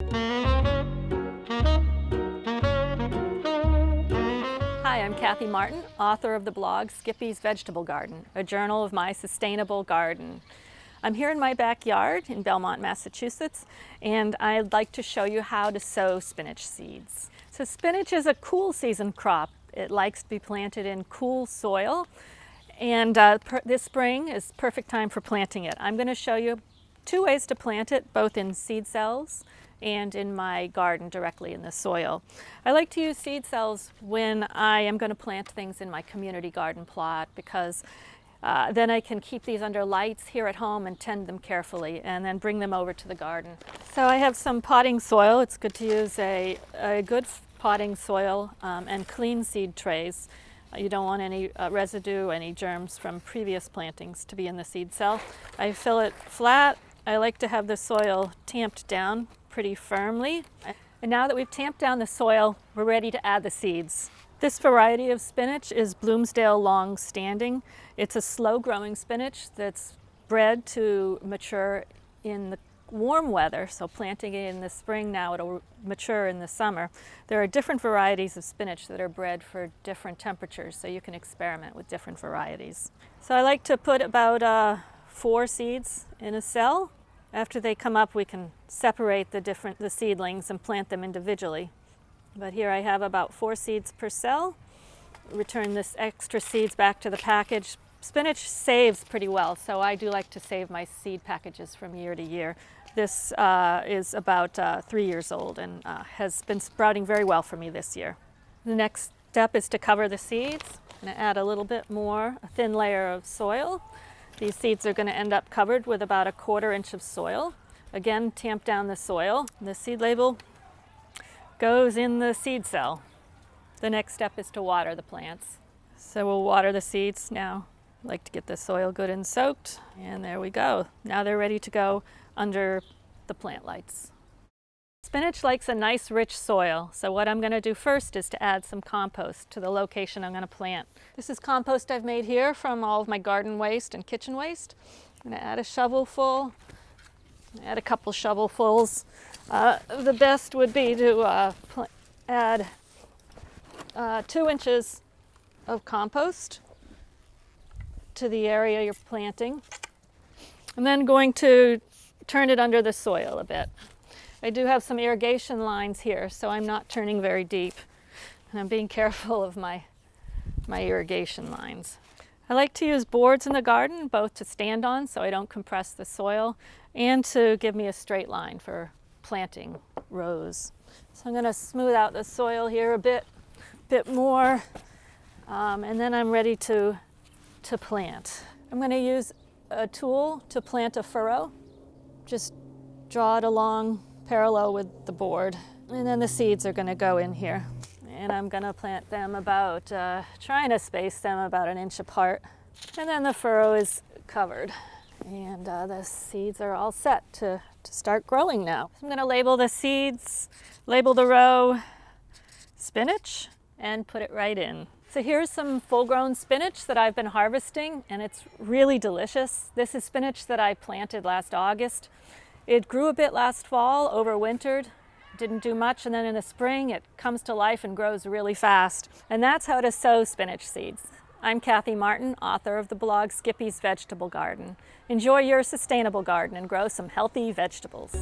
Hi, I'm Kathy Martin, author of the blog Skippy's Vegetable Garden, a journal of my sustainable garden. I'm here in my backyard in Belmont, Massachusetts, and I'd like to show you how to sow spinach seeds. So spinach is a cool season crop. It likes to be planted in cool soil, and this spring is perfect time for planting it. I'm going to show you two ways to plant it, both in seed cells and in my garden directly in the soil. I like to use seed cells when I am going to plant things in my community garden plot because then I can keep these under lights here at home and tend them carefully and then bring them over to the garden. So I have some potting soil. It's good to use a good potting soil and clean seed trays. You don't want any residue, any germs from previous plantings to be in the seed cell. I fill it flat. I like to have the soil tamped down pretty firmly. And now that we've tamped down the soil, we're ready to add the seeds. This variety of spinach is Bloomsdale Long-Standing. It's a slow-growing spinach that's bred to mature in the warm weather, so planting it in the spring now, it'll mature in the summer. There are different varieties of spinach that are bred for different temperatures, so you can experiment with different varieties. So I like to put about 4 seeds in a cell. After they come up, we can separate the seedlings and plant them individually. But here I have about 4 seeds per cell. Return this extra seeds back to the package. Spinach saves pretty well, so I do like to save my seed packages from year to year. This is about 3 years old and has been sprouting very well for me this year. The next step is to cover the seeds. I'm going to add a little bit more, a thin layer of soil. These seeds are going to end up covered with about 1/4 inch of soil. Again, tamp down the soil. The seed label goes in the seed cell. The next step is to water the plants. So we'll water the seeds now. I like to get the soil good and soaked, and there we go. Now they're ready to go under the plant lights. Spinach likes a nice rich soil, so what I'm going to do first is to add some compost to the location I'm going to plant. This is compost I've made here from all of my garden waste and kitchen waste. I'm going to add a shovelful, add a couple shovelfuls. The best would be to add 2 inches of compost to the area you're planting. I'm then going to turn it under the soil a bit. I do have some irrigation lines here, so I'm not turning very deep. And I'm being careful of my irrigation lines. I like to use boards in the garden, both to stand on so I don't compress the soil, and to give me a straight line for planting rows. So I'm going to smooth out the soil here a bit more, and then I'm ready to plant. I'm going to use a tool to plant a furrow. Just draw it along parallel with the board, and then the seeds are going to go in here, and I'm going to plant them about trying to space them about 1 inch apart, and then the furrow is covered, and the seeds are all set to start growing now. So I'm going to label the seeds, label the row spinach, and put it right in. So here's some full-grown spinach that I've been harvesting, and it's really delicious. This is spinach that I planted last August. It grew a bit last fall, overwintered, didn't do much, and then in the spring it comes to life and grows really fast. And that's how to sow spinach seeds. I'm Kathy Martin, author of the blog Skippy's Vegetable Garden. Enjoy your sustainable garden and grow some healthy vegetables.